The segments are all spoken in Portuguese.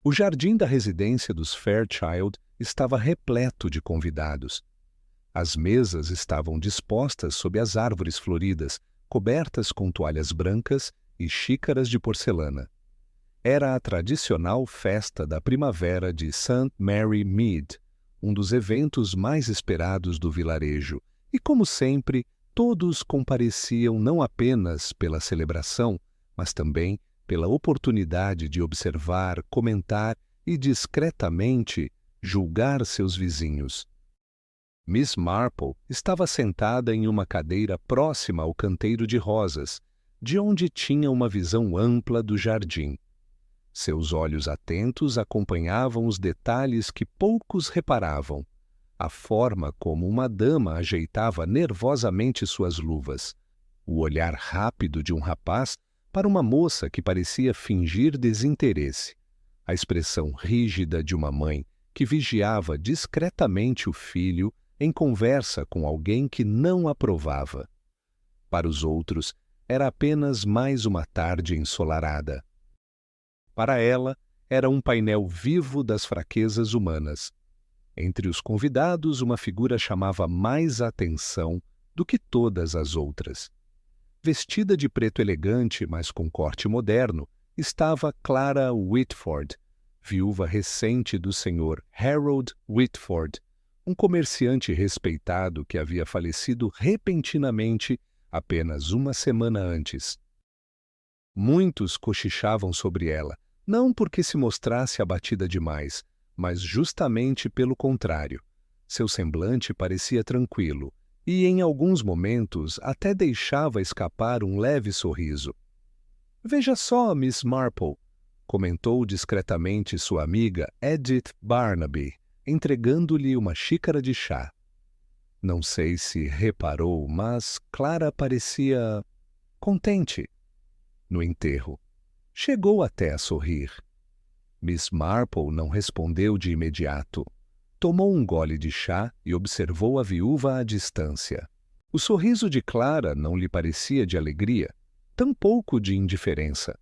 O jardim da residência dos Fairchild estava repleto de convidados. As mesas estavam dispostas sob as árvores floridas, cobertas com toalhas brancas e xícaras de porcelana. Era a tradicional festa da primavera de St. Mary Mead, um dos eventos mais esperados do vilarejo, e, como sempre, todos compareciam não apenas pela celebração, mas também pela oportunidade de observar, comentar e discretamente julgar seus vizinhos. Miss Marple estava sentada em uma cadeira próxima ao canteiro de rosas, de onde tinha uma visão ampla do jardim. Seus olhos atentos acompanhavam os detalhes que poucos reparavam. A forma como uma dama ajeitava nervosamente suas luvas, o olhar rápido de um rapaz para uma moça que parecia fingir desinteresse, a expressão rígida de uma mãe que vigiava discretamente o filho em conversa com alguém que não aprovava. Para os outros, era apenas mais uma tarde ensolarada. Para ela, era um painel vivo das fraquezas humanas. Entre os convidados, uma figura chamava mais atenção do que todas as outras. Vestida de preto elegante, mas com corte moderno, estava Clara Whitford, viúva recente do Sr. Harold Whitford, um comerciante respeitado que havia falecido repentinamente apenas uma semana antes. Muitos cochichavam sobre ela, não porque se mostrasse abatida demais, mas justamente pelo contrário. Seu semblante parecia tranquilo e, em alguns momentos, até deixava escapar um leve sorriso. "Veja só, Miss Marple", comentou discretamente sua amiga Edith Barnaby, entregando-lhe uma xícara de chá. Não sei se reparou, mas Clara parecia contente. No enterro, chegou até a sorrir. Miss Marple não respondeu de imediato. Tomou um gole de chá e observou a viúva à distância. O sorriso de Clara não lhe parecia de alegria, tampouco de indiferença.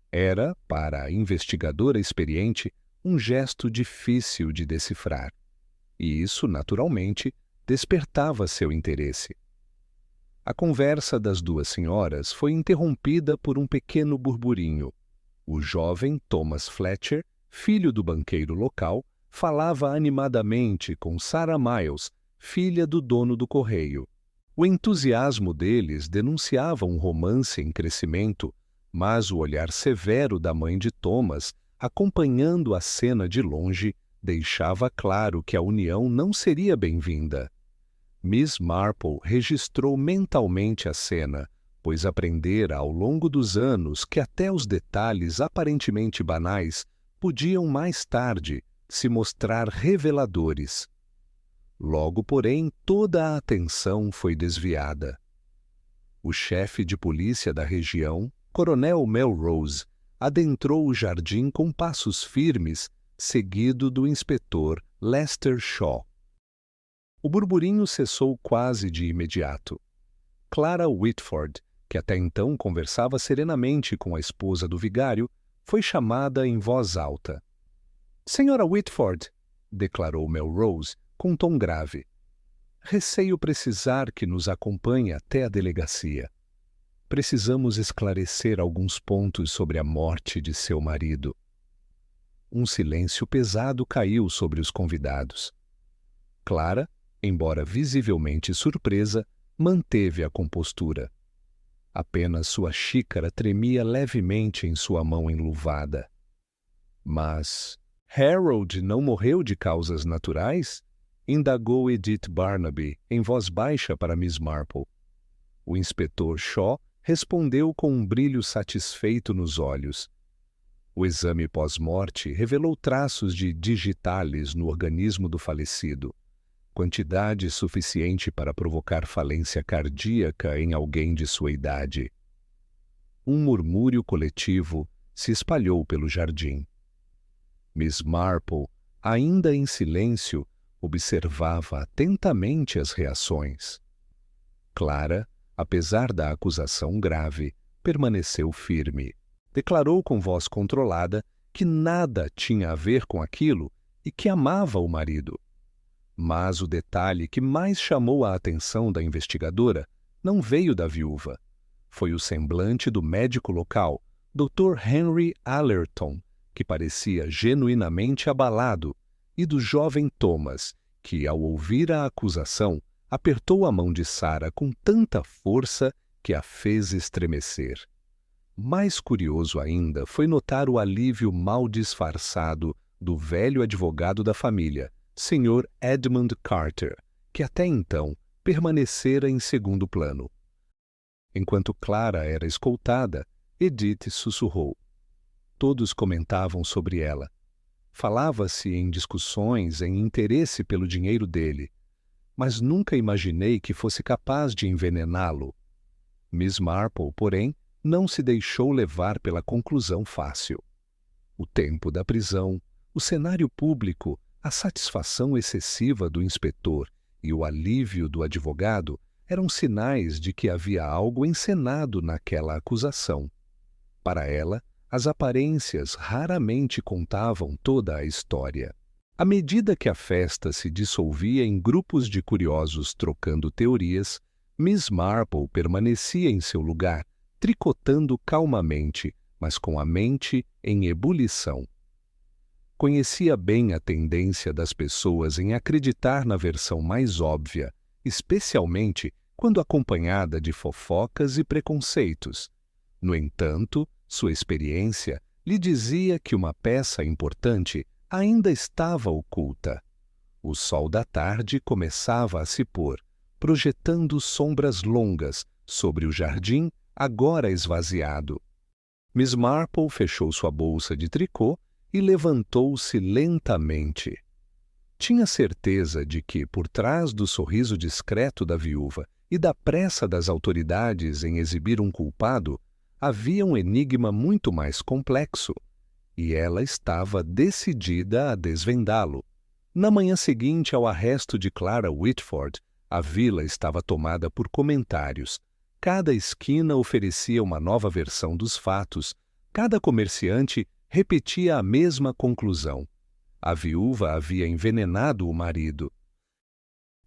Era, para a investigadora experiente, um gesto difícil de decifrar. E isso, naturalmente, despertava seu interesse. A conversa das duas senhoras foi interrompida por um pequeno burburinho. O jovem Thomas Fletcher, filho do banqueiro local, falava animadamente com Sarah Miles, filha do dono do correio. O entusiasmo deles denunciava um romance em crescimento, mas o olhar severo da mãe de Thomas, acompanhando a cena de longe, deixava claro que a união não seria bem-vinda. Miss Marple registrou mentalmente a cena, pois aprendera ao longo dos anos que até os detalhes aparentemente banais podiam mais tarde se mostrar reveladores. Logo, porém, toda a atenção foi desviada. O chefe de polícia da região, Coronel Melrose, adentrou o jardim com passos firmes, seguido do inspetor Lester Shaw. O burburinho cessou quase de imediato. Clara Whitford, que até então conversava serenamente com a esposa do vigário, foi chamada em voz alta. "Senhora Whitford", declarou Melrose com tom grave, "receio precisar que nos acompanhe até a delegacia. Precisamos esclarecer alguns pontos sobre a morte de seu marido." Um silêncio pesado caiu sobre os convidados. Clara, embora visivelmente surpresa, manteve a compostura. Apenas sua xícara tremia levemente em sua mão enluvada. "Mas Harold não morreu de causas naturais?" indagou Edith Barnaby, em voz baixa para Miss Marple. O inspetor Shaw respondeu com um brilho satisfeito nos olhos. O exame pós-morte revelou traços de digitalis no organismo do falecido, quantidade suficiente para provocar falência cardíaca em alguém de sua idade. Um murmúrio coletivo se espalhou pelo jardim. Miss Marple, ainda em silêncio, observava atentamente as reações. Clara, apesar da acusação grave, permaneceu firme. Declarou com voz controlada que nada tinha a ver com aquilo e que amava o marido. Mas o detalhe que mais chamou a atenção da investigadora não veio da viúva. Foi o semblante do médico local, Dr. Henry Allerton, que parecia genuinamente abalado, e do jovem Thomas, que, ao ouvir a acusação, apertou a mão de Sarah com tanta força que a fez estremecer. Mais curioso ainda foi notar o alívio mal disfarçado do velho advogado da família, Sr. Edmund Carter, que até então permanecera em segundo plano. Enquanto Clara era escoltada, Edith sussurrou. Todos comentavam sobre ela. Falava-se em discussões, em interesse pelo dinheiro dele, mas nunca imaginei que fosse capaz de envenená-lo. Miss Marple, porém, não se deixou levar pela conclusão fácil. O tempo da prisão, o cenário público, a satisfação excessiva do inspetor e o alívio do advogado eram sinais de que havia algo encenado naquela acusação. Para ela, as aparências raramente contavam toda a história. À medida que a festa se dissolvia em grupos de curiosos trocando teorias, Miss Marple permanecia em seu lugar, tricotando calmamente, mas com a mente em ebulição. Conhecia bem a tendência das pessoas em acreditar na versão mais óbvia, especialmente quando acompanhada de fofocas e preconceitos. No entanto, sua experiência lhe dizia que uma peça importante ainda estava oculta. O sol da tarde começava a se pôr, projetando sombras longas sobre o jardim agora esvaziado. Miss Marple fechou sua bolsa de tricô e levantou-se lentamente. Tinha certeza de que, por trás do sorriso discreto da viúva e da pressa das autoridades em exibir um culpado, havia um enigma muito mais complexo, e ela estava decidida a desvendá-lo. Na manhã seguinte ao arresto de Clara Whitford, a vila estava tomada por comentários. Cada esquina oferecia uma nova versão dos fatos, cada comerciante repetia a mesma conclusão. A viúva havia envenenado o marido.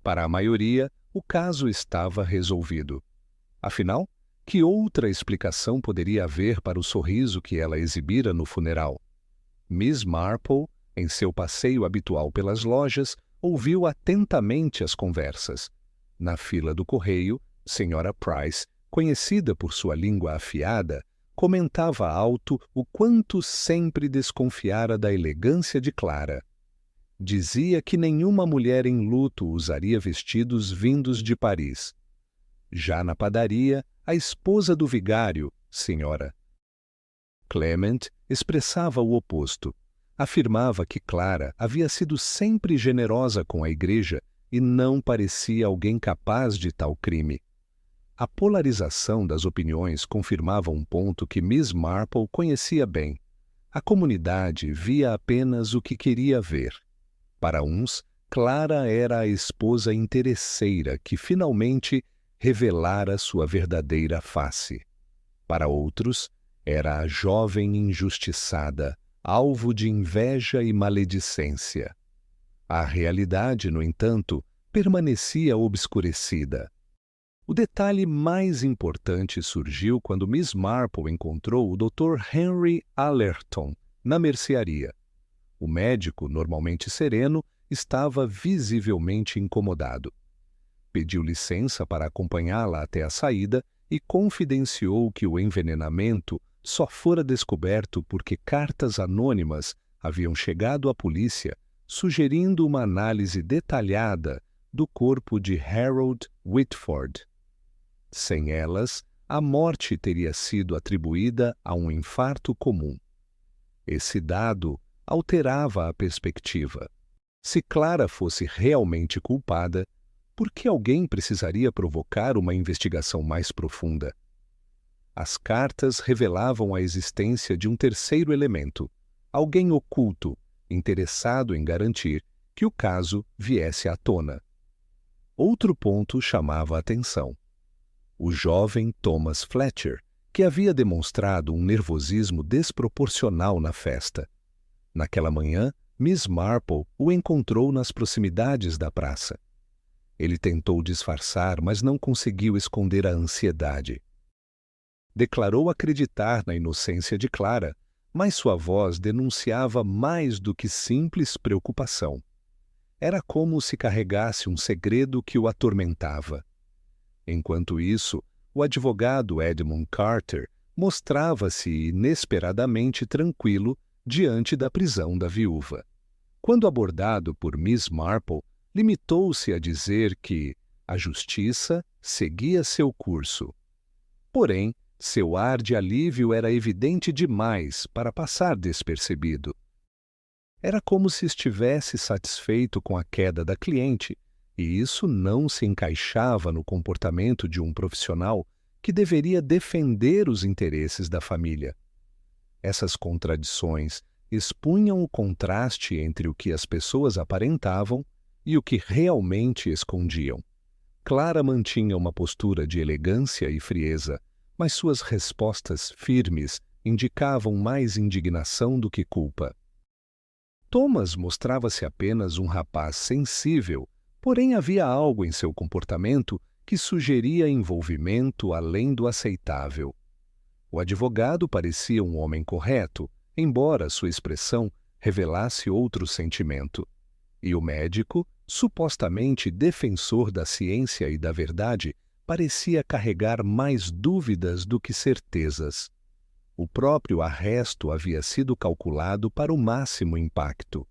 Para a maioria, o caso estava resolvido. Afinal, que outra explicação poderia haver para o sorriso que ela exibira no funeral? Miss Marple, em seu passeio habitual pelas lojas, ouviu atentamente as conversas. Na fila do correio, Sra. Price, conhecida por sua língua afiada, comentava alto o quanto sempre desconfiara da elegância de Clara. Dizia que nenhuma mulher em luto usaria vestidos vindos de Paris. Já na padaria, a esposa do vigário, Sra. Clement, expressava o oposto. Afirmava que Clara havia sido sempre generosa com a igreja e não parecia alguém capaz de tal crime. A polarização das opiniões confirmava um ponto que Miss Marple conhecia bem. A comunidade via apenas o que queria ver. Para uns, Clara era a esposa interesseira que finalmente revelara sua verdadeira face. Para outros, era a jovem injustiçada, alvo de inveja e maledicência. A realidade, no entanto, permanecia obscurecida. O detalhe mais importante surgiu quando Miss Marple encontrou o Dr. Henry Allerton na mercearia. O médico, normalmente sereno, estava visivelmente incomodado. Pediu licença para acompanhá-la até a saída e confidenciou que o envenenamento só fora descoberto porque cartas anônimas haviam chegado à polícia sugerindo uma análise detalhada do corpo de Harold Whitford. Sem elas, a morte teria sido atribuída a um infarto comum. Esse dado alterava a perspectiva. Se Clara fosse realmente culpada, por que alguém precisaria provocar uma investigação mais profunda? As cartas revelavam a existência de um terceiro elemento, alguém oculto, interessado em garantir que o caso viesse à tona. Outro ponto chamava a atenção. O jovem Thomas Fletcher, que havia demonstrado um nervosismo desproporcional na festa. Naquela manhã, Miss Marple o encontrou nas proximidades da praça. Ele tentou disfarçar, mas não conseguiu esconder a ansiedade. Declarou acreditar na inocência de Clara, mas sua voz denunciava mais do que simples preocupação. Era como se carregasse um segredo que o atormentava. Enquanto isso, o advogado Edmund Carter mostrava-se inesperadamente tranquilo diante da prisão da viúva. Quando abordado por Miss Marple, limitou-se a dizer que a justiça seguia seu curso. Porém, seu ar de alívio era evidente demais para passar despercebido. Era como se estivesse satisfeito com a queda da cliente, e isso não se encaixava no comportamento de um profissional que deveria defender os interesses da família. Essas contradições expunham o contraste entre o que as pessoas aparentavam e o que realmente escondiam. Clara mantinha uma postura de elegância e frieza, mas suas respostas firmes indicavam mais indignação do que culpa. Thomas mostrava-se apenas um rapaz sensível, porém havia algo em seu comportamento que sugeria envolvimento além do aceitável. O advogado parecia um homem correto, embora sua expressão revelasse outro sentimento. E o médico, supostamente defensor da ciência e da verdade, parecia carregar mais dúvidas do que certezas. O próprio arresto havia sido calculado para o máximo impacto.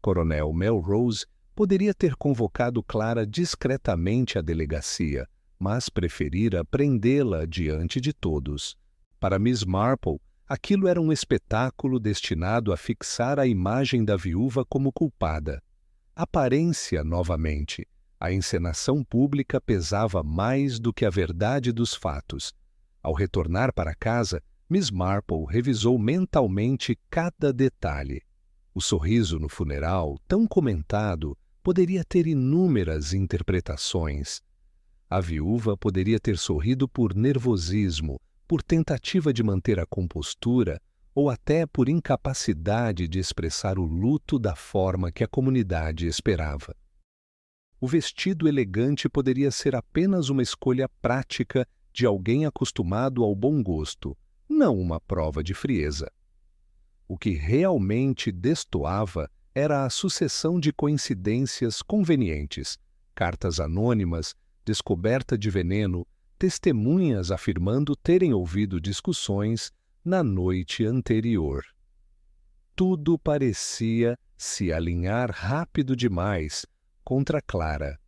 Coronel Melrose poderia ter convocado Clara discretamente à delegacia, mas preferira prendê-la diante de todos. Para Miss Marple, aquilo era um espetáculo destinado a fixar a imagem da viúva como culpada. Aparência novamente. A encenação pública pesava mais do que a verdade dos fatos. Ao retornar para casa, Miss Marple revisou mentalmente cada detalhe. O sorriso no funeral, tão comentado, poderia ter inúmeras interpretações. A viúva poderia ter sorrido por nervosismo, por tentativa de manter a compostura ou até por incapacidade de expressar o luto da forma que a comunidade esperava. O vestido elegante poderia ser apenas uma escolha prática de alguém acostumado ao bom gosto, não uma prova de frieza. O que realmente destoava era a sucessão de coincidências convenientes, cartas anônimas, descoberta de veneno, testemunhas afirmando terem ouvido discussões na noite anterior. Tudo parecia se alinhar rápido demais contra Clara.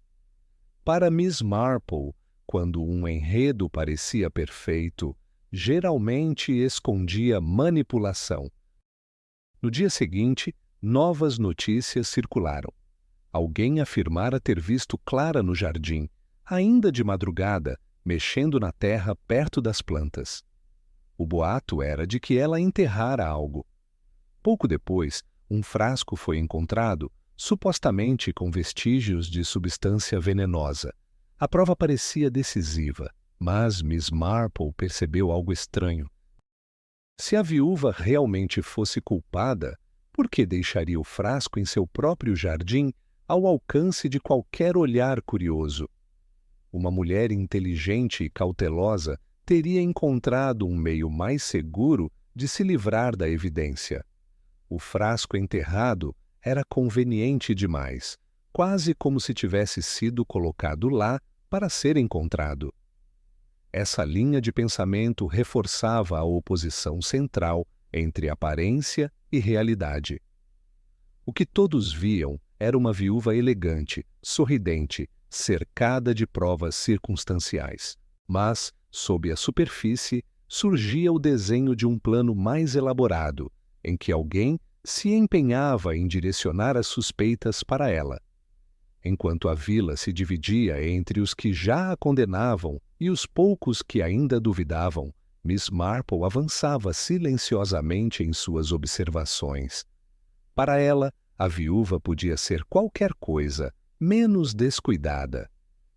Para Miss Marple, quando um enredo parecia perfeito, geralmente escondia manipulação. No dia seguinte, novas notícias circularam. Alguém afirmara ter visto Clara no jardim, ainda de madrugada, mexendo na terra perto das plantas. O boato era de que ela enterrara algo. Pouco depois, um frasco foi encontrado, supostamente com vestígios de substância venenosa. A prova parecia decisiva, mas Miss Marple percebeu algo estranho. Se a viúva realmente fosse culpada, por que deixaria o frasco em seu próprio jardim ao alcance de qualquer olhar curioso? Uma mulher inteligente e cautelosa teria encontrado um meio mais seguro de se livrar da evidência. O frasco enterrado era conveniente demais, quase como se tivesse sido colocado lá para ser encontrado. Essa linha de pensamento reforçava a oposição central entre aparência e realidade. O que todos viam era uma viúva elegante, sorridente, cercada de provas circunstanciais. Mas, sob a superfície, surgia o desenho de um plano mais elaborado, em que alguém se empenhava em direcionar as suspeitas para ela. Enquanto a vila se dividia entre os que já a condenavam e os poucos que ainda duvidavam, Miss Marple avançava silenciosamente em suas observações. Para ela, a viúva podia ser qualquer coisa, menos descuidada.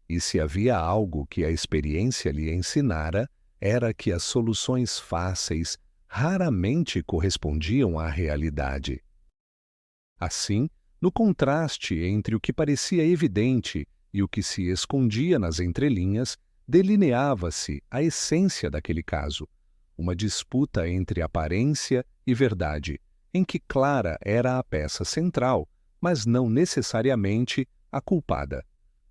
E se havia algo que a experiência lhe ensinara, era que as soluções fáceis raramente correspondiam à realidade. Assim, no contraste entre o que parecia evidente e o que se escondia nas entrelinhas, delineava-se a essência daquele caso, uma disputa entre aparência e verdade, em que Clara era a peça central, mas não necessariamente a culpada.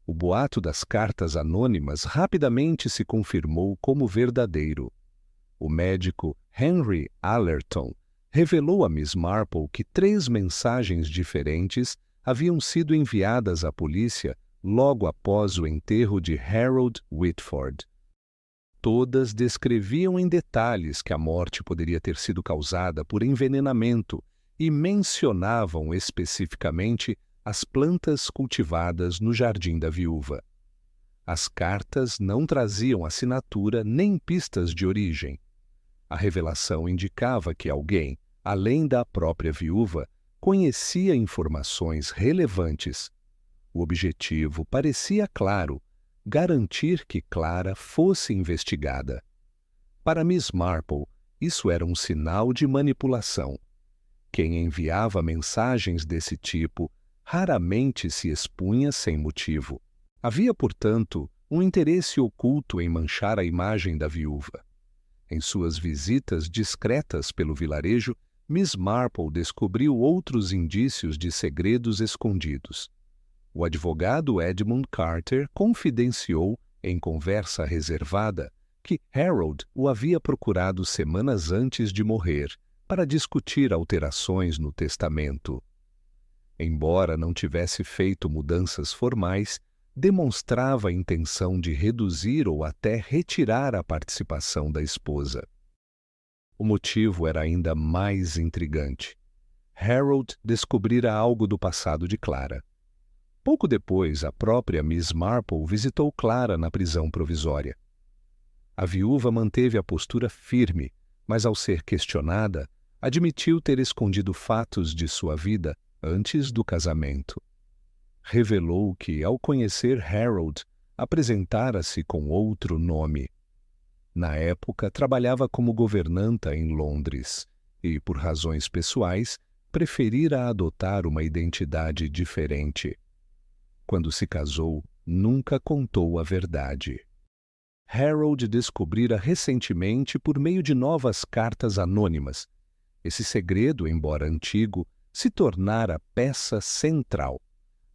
O boato das cartas anônimas rapidamente se confirmou como verdadeiro. O médico Henry Allerton revelou a Miss Marple que 3 mensagens diferentes haviam sido enviadas à polícia logo após o enterro de Harold Whitford. Todas descreviam em detalhes que a morte poderia ter sido causada por envenenamento e mencionavam especificamente as plantas cultivadas no jardim da viúva. As cartas não traziam assinatura nem pistas de origem. A revelação indicava que alguém, além da própria viúva, conhecia informações relevantes. O objetivo parecia claro: garantir que Clara fosse investigada. Para Miss Marple, isso era um sinal de manipulação. Quem enviava mensagens desse tipo raramente se expunha sem motivo. Havia, portanto, um interesse oculto em manchar a imagem da viúva. Em suas visitas discretas pelo vilarejo, Miss Marple descobriu outros indícios de segredos escondidos. O advogado Edmund Carter confidenciou, em conversa reservada, que Harold o havia procurado semanas antes de morrer para discutir alterações no testamento. Embora não tivesse feito mudanças formais, demonstrava a intenção de reduzir ou até retirar a participação da esposa. O motivo era ainda mais intrigante. Harold descobrira algo do passado de Clara. Pouco depois, a própria Miss Marple visitou Clara na prisão provisória. A viúva manteve a postura firme, mas ao ser questionada, admitiu ter escondido fatos de sua vida antes do casamento. Revelou que, ao conhecer Harold, apresentara-se com outro nome. Na época, trabalhava como governanta em Londres e, por razões pessoais, preferira adotar uma identidade diferente. Quando se casou, nunca contou a verdade. Harold descobrira recentemente por meio de novas cartas anônimas. Esse segredo, embora antigo, se tornara peça central.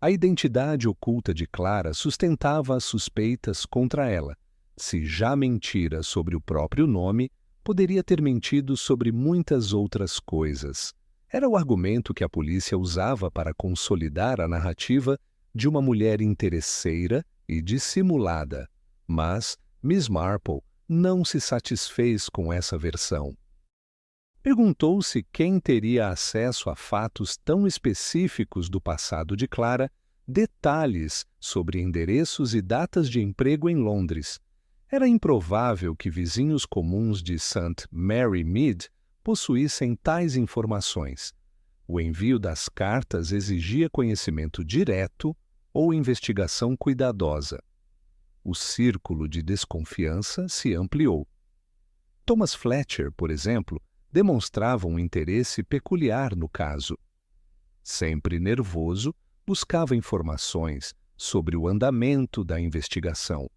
A identidade oculta de Clara sustentava as suspeitas contra ela. Se já mentira sobre o próprio nome, poderia ter mentido sobre muitas outras coisas. Era o argumento que a polícia usava para consolidar a narrativa de uma mulher interesseira e dissimulada. Mas Miss Marple não se satisfez com essa versão. Perguntou-se quem teria acesso a fatos tão específicos do passado de Clara, detalhes sobre endereços e datas de emprego em Londres. Era improvável que vizinhos comuns de St. Mary Mead possuíssem tais informações. O envio das cartas exigia conhecimento direto ou investigação cuidadosa. O círculo de desconfiança se ampliou. Thomas Fletcher, por exemplo, demonstrava um interesse peculiar no caso. Sempre nervoso, buscava informações sobre o andamento da investigação.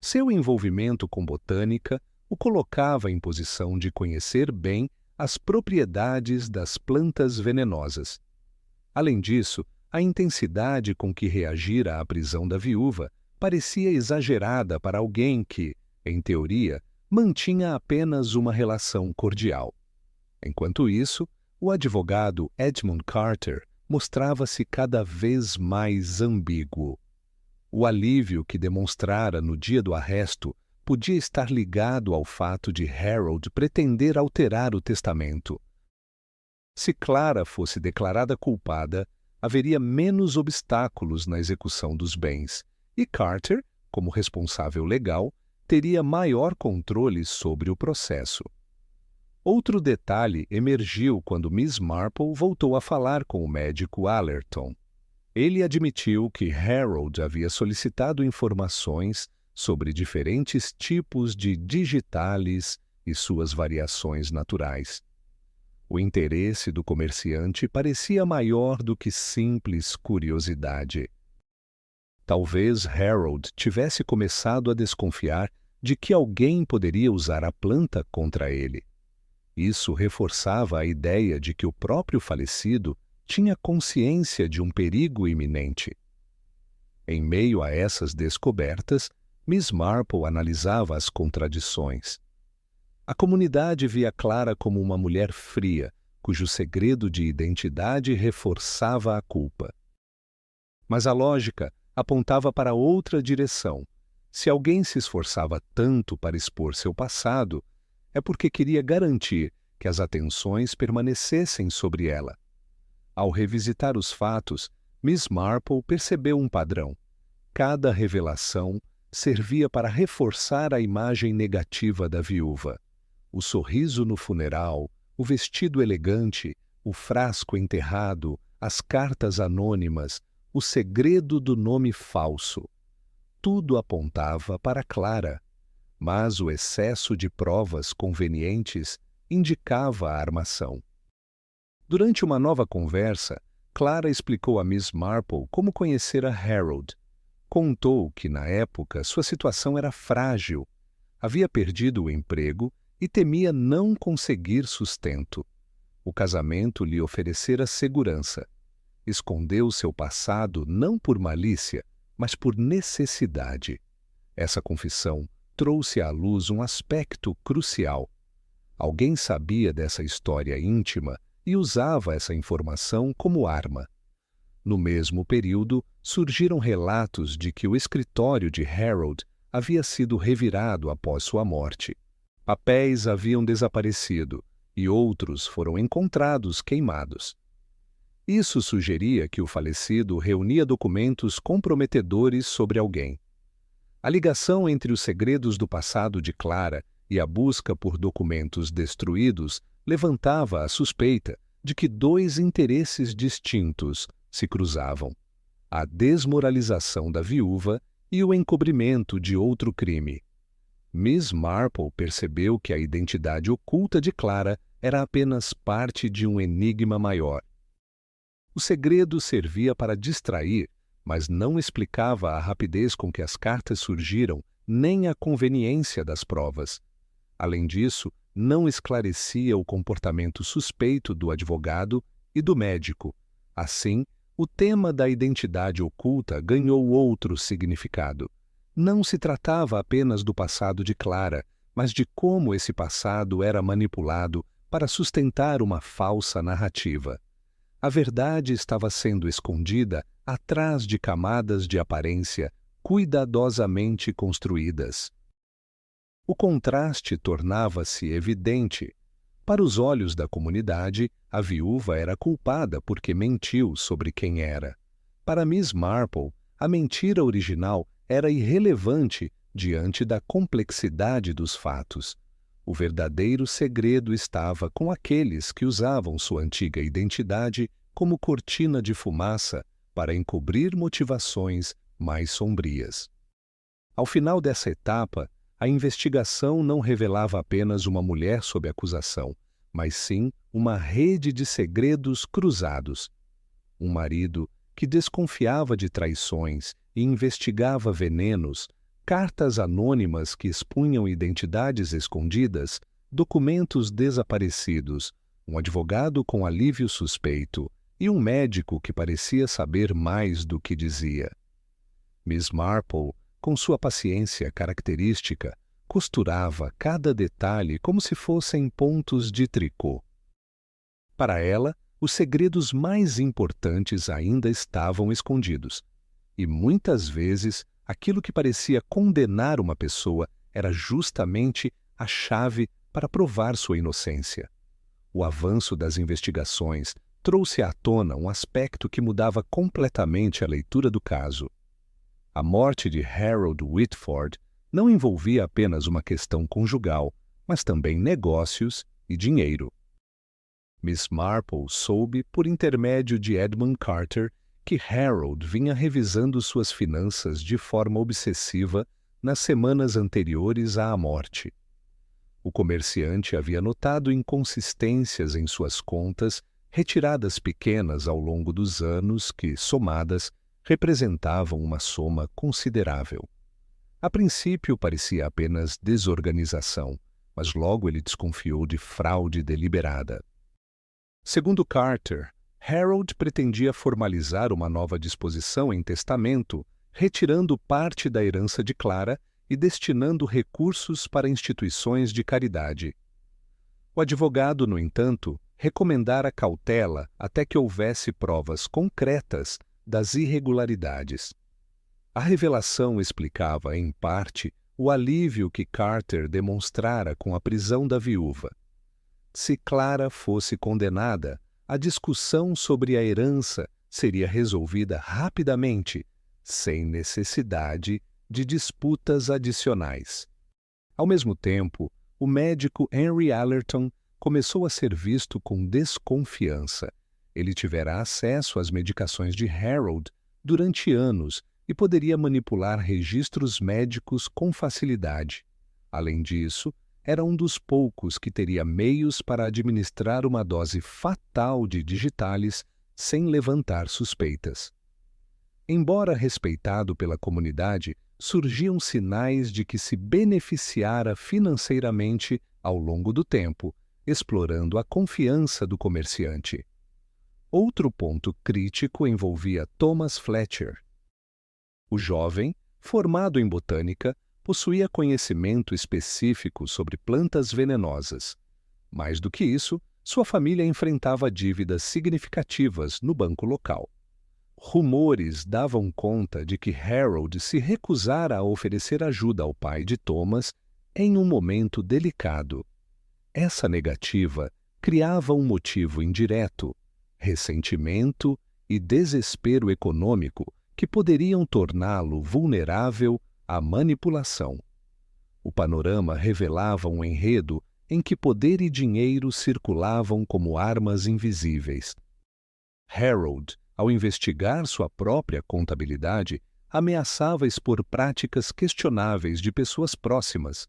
Seu envolvimento com botânica o colocava em posição de conhecer bem as propriedades das plantas venenosas. Além disso, a intensidade com que reagira à prisão da viúva parecia exagerada para alguém que, em teoria, mantinha apenas uma relação cordial. Enquanto isso, o advogado Edmund Carter mostrava-se cada vez mais ambíguo. O alívio que demonstrara no dia do arresto podia estar ligado ao fato de Harold pretender alterar o testamento. Se Clara fosse declarada culpada, haveria menos obstáculos na execução dos bens, e Carter, como responsável legal, teria maior controle sobre o processo. Outro detalhe emergiu quando Miss Marple voltou a falar com o médico Allerton. Ele admitiu que Harold havia solicitado informações sobre diferentes tipos de digitalis e suas variações naturais. O interesse do comerciante parecia maior do que simples curiosidade. Talvez Harold tivesse começado a desconfiar de que alguém poderia usar a planta contra ele. Isso reforçava a ideia de que o próprio falecido tinha consciência de um perigo iminente. Em meio a essas descobertas, Miss Marple analisava as contradições. A comunidade via Clara como uma mulher fria, cujo segredo de identidade reforçava a culpa. Mas a lógica apontava para outra direção. Se alguém se esforçava tanto para expor seu passado, é porque queria garantir que as atenções permanecessem sobre ela. Ao revisitar os fatos, Miss Marple percebeu um padrão. Cada revelação servia para reforçar a imagem negativa da viúva. O sorriso no funeral, o vestido elegante, o frasco enterrado, as cartas anônimas, o segredo do nome falso. Tudo apontava para Clara, mas o excesso de provas convenientes indicava a armação. Durante uma nova conversa, Clara explicou a Miss Marple como conhecera Harold. Contou que, na época, sua situação era frágil. Havia perdido o emprego e temia não conseguir sustento. O casamento lhe oferecera segurança. Escondeu seu passado não por malícia, mas por necessidade. Essa confissão trouxe à luz um aspecto crucial. Alguém sabia dessa história íntima e usava essa informação como arma. No mesmo período, surgiram relatos de que o escritório de Harold havia sido revirado após sua morte. Papéis haviam desaparecido e outros foram encontrados queimados. Isso sugeria que o falecido reunia documentos comprometedores sobre alguém. A ligação entre os segredos do passado de Clara e a busca por documentos destruídos levantava a suspeita de que dois interesses distintos se cruzavam: a desmoralização da viúva e o encobrimento de outro crime. Miss Marple percebeu que a identidade oculta de Clara era apenas parte de um enigma maior. O segredo servia para distrair, mas não explicava a rapidez com que as cartas surgiram, nem a conveniência das provas. Além disso, não esclarecia o comportamento suspeito do advogado e do médico. Assim, o tema da identidade oculta ganhou outro significado. Não se tratava apenas do passado de Clara, mas de como esse passado era manipulado para sustentar uma falsa narrativa. A verdade estava sendo escondida atrás de camadas de aparência cuidadosamente construídas. O contraste tornava-se evidente. Para os olhos da comunidade, a viúva era culpada porque mentiu sobre quem era. Para Miss Marple, a mentira original era irrelevante diante da complexidade dos fatos. O verdadeiro segredo estava com aqueles que usavam sua antiga identidade como cortina de fumaça para encobrir motivações mais sombrias. Ao final dessa etapa, a investigação não revelava apenas uma mulher sob acusação, mas sim uma rede de segredos cruzados. Um marido que desconfiava de traições e investigava venenos, cartas anônimas que expunham identidades escondidas, documentos desaparecidos, um advogado com alívio suspeito e um médico que parecia saber mais do que dizia. Miss Marple, com sua paciência característica, costurava cada detalhe como se fossem pontos de tricô. Para ela, os segredos mais importantes ainda estavam escondidos, e muitas vezes aquilo que parecia condenar uma pessoa era justamente a chave para provar sua inocência. O avanço das investigações trouxe à tona um aspecto que mudava completamente a leitura do caso. A morte de Harold Whitford não envolvia apenas uma questão conjugal, mas também negócios e dinheiro. Miss Marple soube, por intermédio de Edmund Carter, que Harold vinha revisando suas finanças de forma obsessiva nas semanas anteriores à morte. O comerciante havia notado inconsistências em suas contas, retiradas pequenas ao longo dos anos que, somadas, representavam uma soma considerável. A princípio parecia apenas desorganização, mas logo ele desconfiou de fraude deliberada. Segundo Carter, Harold pretendia formalizar uma nova disposição em testamento, retirando parte da herança de Clara e destinando recursos para instituições de caridade. O advogado, no entanto, recomendara cautela até que houvesse provas concretas das irregularidades. A revelação explicava, em parte, o alívio que Carter demonstrara com a prisão da viúva. Se Clara fosse condenada, a discussão sobre a herança seria resolvida rapidamente, sem necessidade de disputas adicionais. Ao mesmo tempo, o médico Henry Allerton começou a ser visto com desconfiança. Ele tivera acesso às medicações de Harold durante anos e poderia manipular registros médicos com facilidade. Além disso, era um dos poucos que teria meios para administrar uma dose fatal de digitalis sem levantar suspeitas. Embora respeitado pela comunidade, surgiam sinais de que se beneficiara financeiramente ao longo do tempo, explorando a confiança do comerciante. Outro ponto crítico envolvia Thomas Fletcher. O jovem, formado em botânica, possuía conhecimento específico sobre plantas venenosas. Mais do que isso, sua família enfrentava dívidas significativas no banco local. Rumores davam conta de que Harold se recusara a oferecer ajuda ao pai de Thomas em um momento delicado. Essa negativa criava um motivo indireto, ressentimento e desespero econômico que poderiam torná-lo vulnerável à manipulação. O panorama revelava um enredo em que poder e dinheiro circulavam como armas invisíveis. Harold, ao investigar sua própria contabilidade, ameaçava expor práticas questionáveis de pessoas próximas.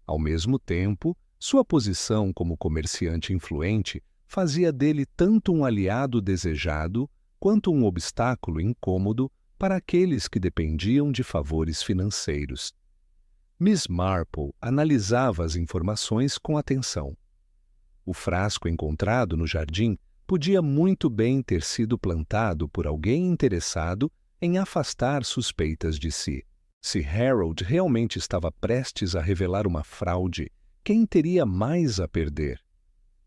Ao mesmo tempo, sua posição como comerciante influente fazia dele tanto um aliado desejado quanto um obstáculo incômodo para aqueles que dependiam de favores financeiros. Miss Marple analisava as informações com atenção. O frasco encontrado no jardim podia muito bem ter sido plantado por alguém interessado em afastar suspeitas de si. Se Harold realmente estava prestes a revelar uma fraude, quem teria mais a perder?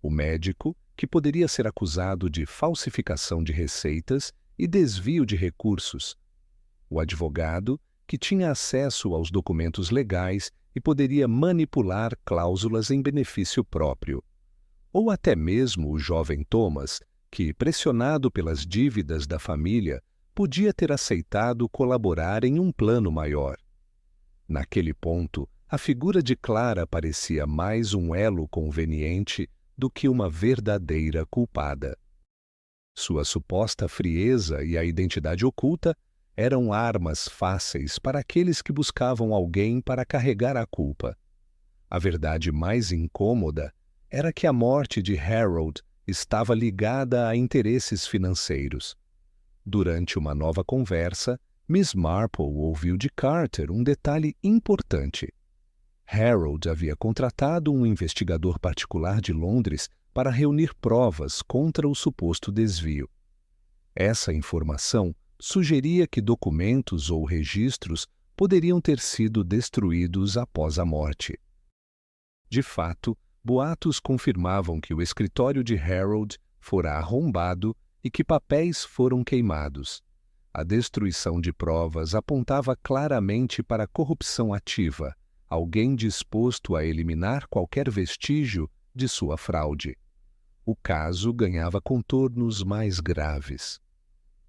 O médico, que poderia ser acusado de falsificação de receitas e desvio de recursos. O advogado, que tinha acesso aos documentos legais e poderia manipular cláusulas em benefício próprio. Ou até mesmo o jovem Thomas, que, pressionado pelas dívidas da família, podia ter aceitado colaborar em um plano maior. Naquele ponto, a figura de Clara parecia mais um elo conveniente do que uma verdadeira culpada. Sua suposta frieza e a identidade oculta eram armas fáceis para aqueles que buscavam alguém para carregar a culpa. A verdade mais incômoda era que a morte de Harold estava ligada a interesses financeiros. Durante uma nova conversa, Miss Marple ouviu de Carter um detalhe importante. Harold havia contratado um investigador particular de Londres para reunir provas contra o suposto desvio. Essa informação sugeria que documentos ou registros poderiam ter sido destruídos após a morte. De fato, boatos confirmavam que o escritório de Harold fora arrombado e que papéis foram queimados. A destruição de provas apontava claramente para a corrupção ativa, alguém disposto a eliminar qualquer vestígio de sua fraude. O caso ganhava contornos mais graves.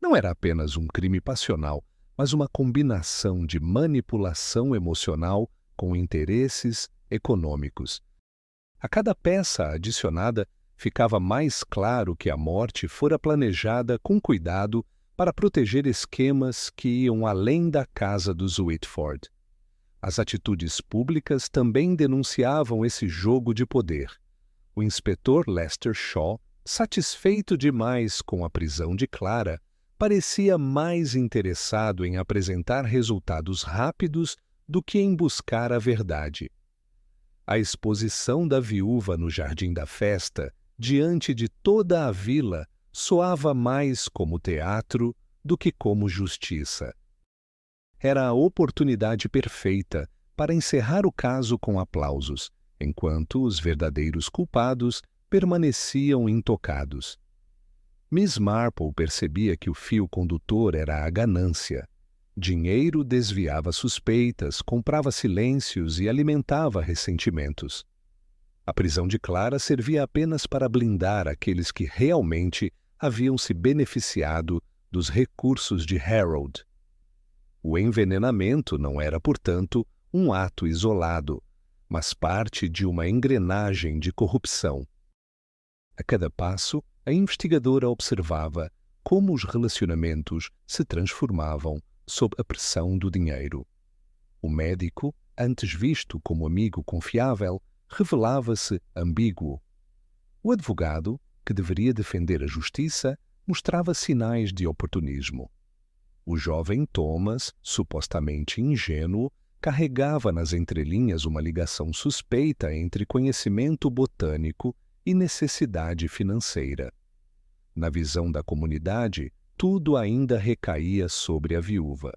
Não era apenas um crime passional, mas uma combinação de manipulação emocional com interesses econômicos. A cada peça adicionada, ficava mais claro que a morte fora planejada com cuidado para proteger esquemas que iam além da casa dos Whitford. As atitudes públicas também denunciavam esse jogo de poder. O inspetor Lester Shaw, satisfeito demais com a prisão de Clara, parecia mais interessado em apresentar resultados rápidos do que em buscar a verdade. A exposição da viúva no jardim da festa, diante de toda a vila, soava mais como teatro do que como justiça. Era a oportunidade perfeita para encerrar o caso com aplausos, enquanto os verdadeiros culpados permaneciam intocados. Miss Marple percebia que o fio condutor era a ganância. Dinheiro desviava suspeitas, comprava silêncios e alimentava ressentimentos. A prisão de Clara servia apenas para blindar aqueles que realmente haviam se beneficiado dos recursos de Harold. O envenenamento não era, portanto, um ato isolado, mas parte de uma engrenagem de corrupção. A cada passo, a investigadora observava como os relacionamentos se transformavam sob a pressão do dinheiro. O médico, antes visto como amigo confiável, revelava-se ambíguo. O advogado, que deveria defender a justiça, mostrava sinais de oportunismo. O jovem Thomas, supostamente ingênuo, carregava nas entrelinhas uma ligação suspeita entre conhecimento botânico e necessidade financeira. Na visão da comunidade, tudo ainda recaía sobre a viúva.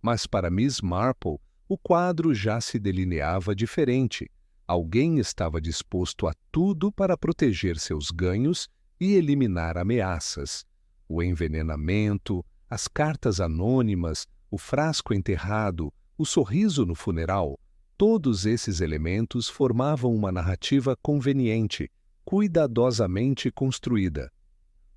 Mas para Miss Marple, o quadro já se delineava diferente. Alguém estava disposto a tudo para proteger seus ganhos e eliminar ameaças. O envenenamento, as cartas anônimas, o frasco enterrado, o sorriso no funeral, todos esses elementos formavam uma narrativa conveniente, cuidadosamente construída.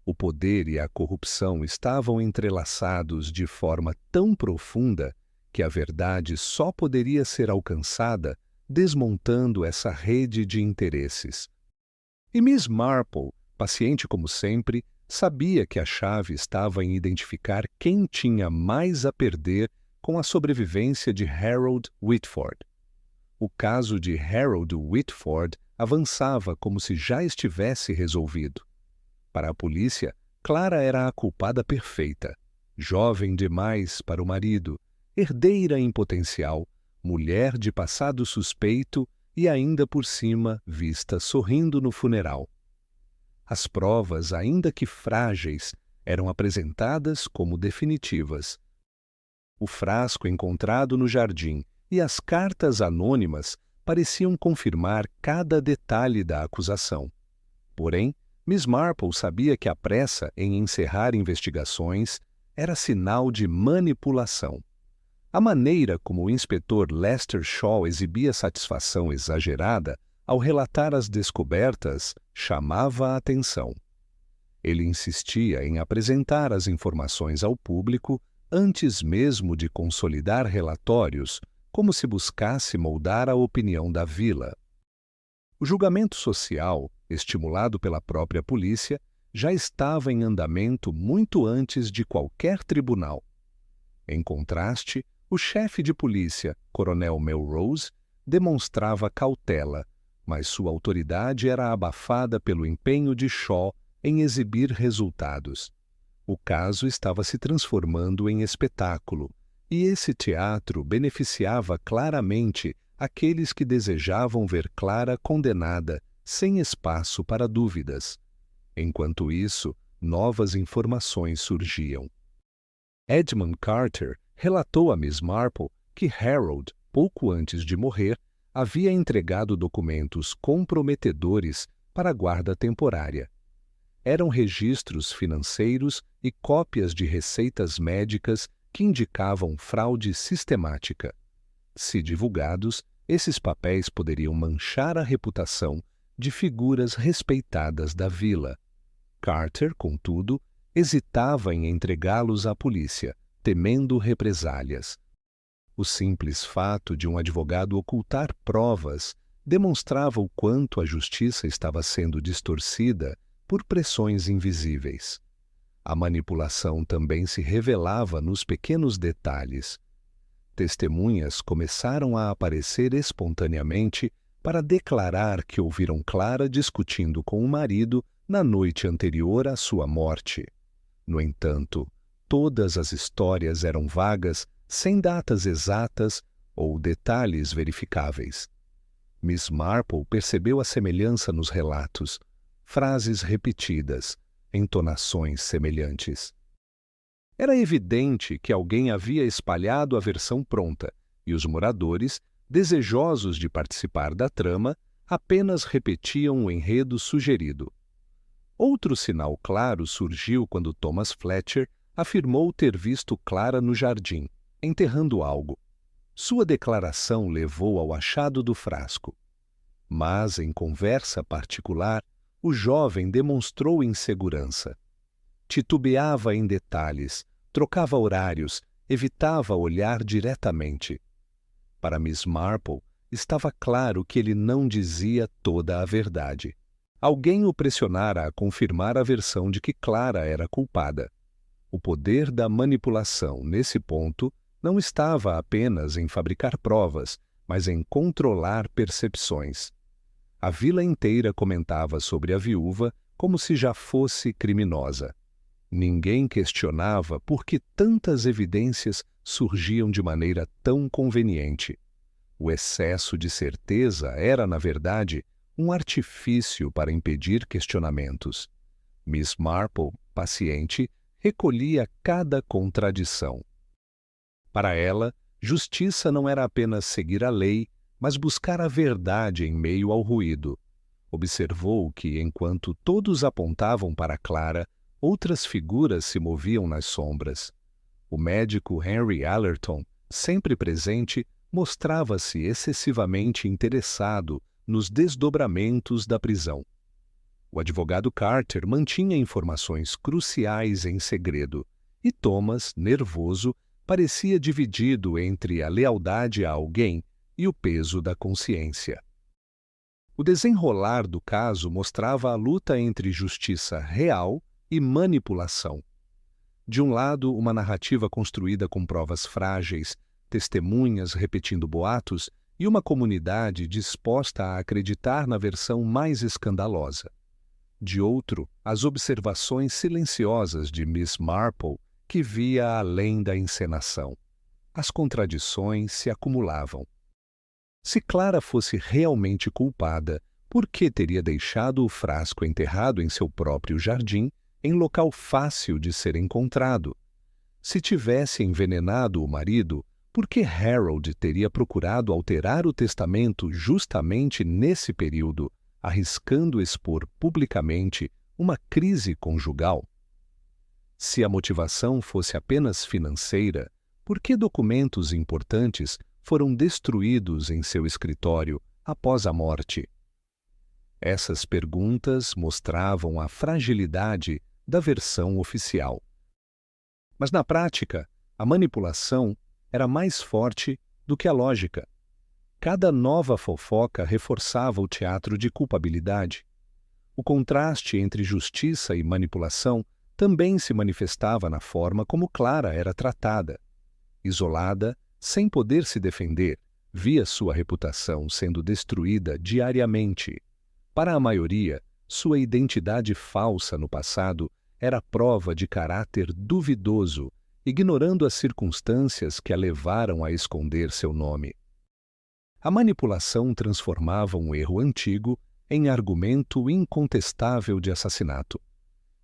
O poder e a corrupção estavam entrelaçados de forma tão profunda que a verdade só poderia ser alcançada desmontando essa rede de interesses. E Miss Marple, paciente como sempre, sabia que a chave estava em identificar quem tinha mais a perder com a sobrevivência de Harold Whitford. O caso de Harold Whitford avançava como se já estivesse resolvido. Para a polícia, Clara era a culpada perfeita, jovem demais para o marido, herdeira em potencial, mulher de passado suspeito e ainda por cima vista sorrindo no funeral. As provas, ainda que frágeis, eram apresentadas como definitivas. O frasco encontrado no jardim e as cartas anônimas pareciam confirmar cada detalhe da acusação. Porém, Miss Marple sabia que a pressa em encerrar investigações era sinal de manipulação. A maneira como o inspetor Lester Shaw exibia satisfação exagerada ao relatar as descobertas chamava a atenção. Ele insistia em apresentar as informações ao público antes mesmo de consolidar relatórios, como se buscasse moldar a opinião da vila. O julgamento social, estimulado pela própria polícia, já estava em andamento muito antes de qualquer tribunal. Em contraste, o chefe de polícia, Coronel Melrose, demonstrava cautela, mas sua autoridade era abafada pelo empenho de Shaw em exibir resultados. O caso estava se transformando em espetáculo, e esse teatro beneficiava claramente aqueles que desejavam ver Clara condenada, sem espaço para dúvidas. Enquanto isso, novas informações surgiam. Edmund Carter relatou a Miss Marple que Harold, pouco antes de morrer, havia entregado documentos comprometedores para a guarda temporária. Eram registros financeiros e cópias de receitas médicas que indicavam fraude sistemática. Se divulgados, esses papéis poderiam manchar a reputação de figuras respeitadas da vila. Carter, contudo, hesitava em entregá-los à polícia, temendo represálias. O simples fato de um advogado ocultar provas demonstrava o quanto a justiça estava sendo distorcida por pressões invisíveis. A manipulação também se revelava nos pequenos detalhes. Testemunhas começaram a aparecer espontaneamente para declarar que ouviram Clara discutindo com o marido na noite anterior à sua morte. No entanto, todas as histórias eram vagas, sem datas exatas ou detalhes verificáveis. Miss Marple percebeu a semelhança nos relatos, frases repetidas, entonações semelhantes. Era evidente que alguém havia espalhado a versão pronta, e os moradores, desejosos de participar da trama, apenas repetiam o enredo sugerido. Outro sinal claro surgiu quando Thomas Fletcher afirmou ter visto Clara no jardim, enterrando algo. Sua declaração levou ao achado do frasco. Mas, em conversa particular, o jovem demonstrou insegurança. Titubeava em detalhes, trocava horários, evitava olhar diretamente. Para Miss Marple, estava claro que ele não dizia toda a verdade. Alguém o pressionara a confirmar a versão de que Clara era culpada. O poder da manipulação, nesse ponto, não estava apenas em fabricar provas, mas em controlar percepções. A vila inteira comentava sobre a viúva como se já fosse criminosa. Ninguém questionava por que tantas evidências surgiam de maneira tão conveniente. O excesso de certeza era, na verdade, um artifício para impedir questionamentos. Miss Marple, paciente, recolhia cada contradição. Para ela, justiça não era apenas seguir a lei, mas buscar a verdade em meio ao ruído. Observou que, enquanto todos apontavam para Clara, outras figuras se moviam nas sombras. O médico Henry Allerton, sempre presente, mostrava-se excessivamente interessado nos desdobramentos da prisão. O advogado Carter mantinha informações cruciais em segredo, e Thomas, nervoso, parecia dividido entre a lealdade a alguém e o peso da consciência. O desenrolar do caso mostrava a luta entre justiça real e manipulação. De um lado, uma narrativa construída com provas frágeis, testemunhas repetindo boatos e uma comunidade disposta a acreditar na versão mais escandalosa. De outro, as observações silenciosas de Miss Marple, que via além da encenação. As contradições se acumulavam. Se Clara fosse realmente culpada, por que teria deixado o frasco enterrado em seu próprio jardim, em local fácil de ser encontrado? Se tivesse envenenado o marido, por que Harold teria procurado alterar o testamento justamente nesse período, arriscando expor publicamente uma crise conjugal? Se a motivação fosse apenas financeira, por que documentos importantes foram destruídos em seu escritório após a morte? Essas perguntas mostravam a fragilidade da versão oficial. Mas na prática, a manipulação era mais forte do que a lógica. Cada nova fofoca reforçava o teatro de culpabilidade. O contraste entre justiça e manipulação também se manifestava na forma como Clara era tratada. Isolada, sem poder se defender, via sua reputação sendo destruída diariamente. Para a maioria, sua identidade falsa no passado era prova de caráter duvidoso, ignorando as circunstâncias que a levaram a esconder seu nome. A manipulação transformava um erro antigo em argumento incontestável de assassinato.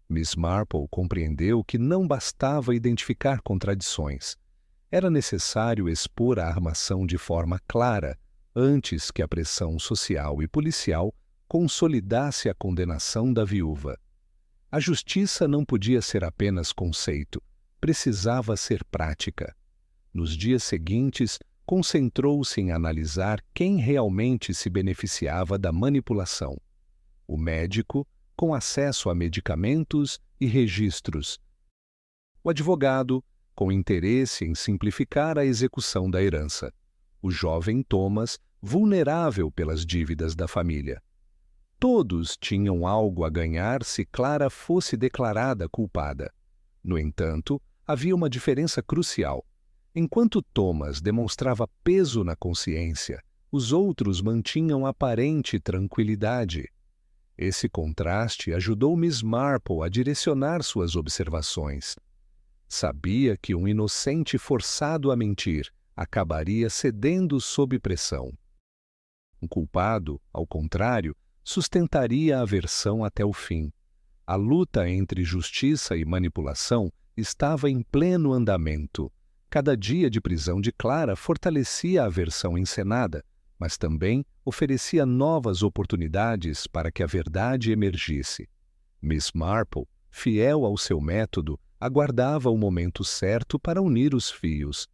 Miss Marple compreendeu que não bastava identificar contradições. Era necessário expor a armação de forma clara, antes que a pressão social e policial consolidasse a condenação da viúva. A justiça não podia ser apenas conceito, precisava ser prática. Nos dias seguintes, concentrou-se em analisar quem realmente se beneficiava da manipulação. O médico, com acesso a medicamentos e registros. O advogado, com interesse em simplificar a execução da herança. O jovem Thomas, vulnerável pelas dívidas da família. Todos tinham algo a ganhar se Clara fosse declarada culpada. No entanto, havia uma diferença crucial. Enquanto Thomas demonstrava peso na consciência, os outros mantinham aparente tranquilidade. Esse contraste ajudou Miss Marple a direcionar suas observações. Sabia que um inocente forçado a mentir acabaria cedendo sob pressão. Um culpado, ao contrário, sustentaria a versão até o fim. A luta entre justiça e manipulação estava em pleno andamento. Cada dia de prisão de Clara fortalecia a versão encenada, mas também oferecia novas oportunidades para que a verdade emergisse. Miss Marple, fiel ao seu método, aguardava o momento certo para unir os fios.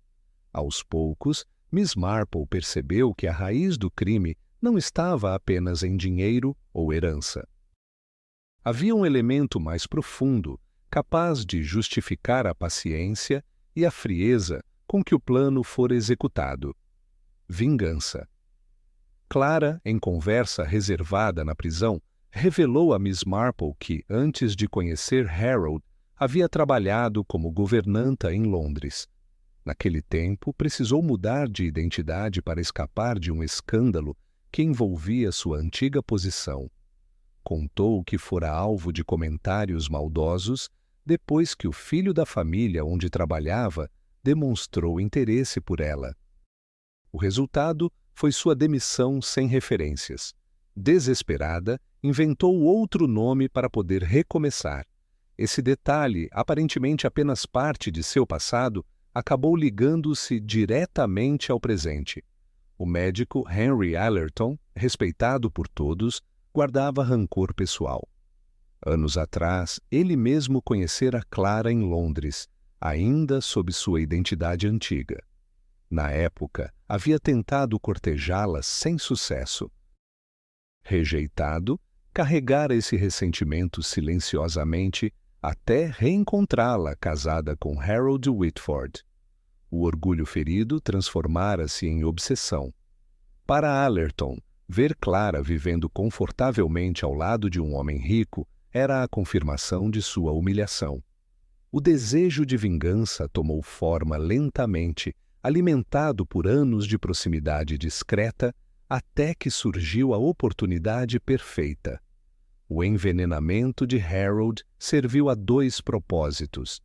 Aos poucos, Miss Marple percebeu que a raiz do crime não estava apenas em dinheiro ou herança. Havia um elemento mais profundo, capaz de justificar a paciência e a frieza com que o plano fora executado: vingança. Clara, em conversa reservada na prisão, revelou a Miss Marple que, antes de conhecer Harold, havia trabalhado como governanta em Londres. Naquele tempo, precisou mudar de identidade para escapar de um escândalo que envolvia sua antiga posição. Contou que fora alvo de comentários maldosos depois que o filho da família onde trabalhava demonstrou interesse por ela. O resultado foi sua demissão sem referências. Desesperada, inventou outro nome para poder recomeçar. Esse detalhe, aparentemente apenas parte de seu passado, acabou ligando-se diretamente ao presente. O médico Henry Allerton, respeitado por todos, guardava rancor pessoal. Anos atrás, ele mesmo conhecera Clara em Londres, ainda sob sua identidade antiga. Na época, havia tentado cortejá-la sem sucesso. Rejeitado, carregara esse ressentimento silenciosamente até reencontrá-la casada com Harold Whitford. O orgulho ferido transformara-se em obsessão. Para Allerton, ver Clara vivendo confortavelmente ao lado de um homem rico era a confirmação de sua humilhação. O desejo de vingança tomou forma lentamente, alimentado por anos de proximidade discreta, até que surgiu a oportunidade perfeita. O envenenamento de Harold serviu a dois propósitos.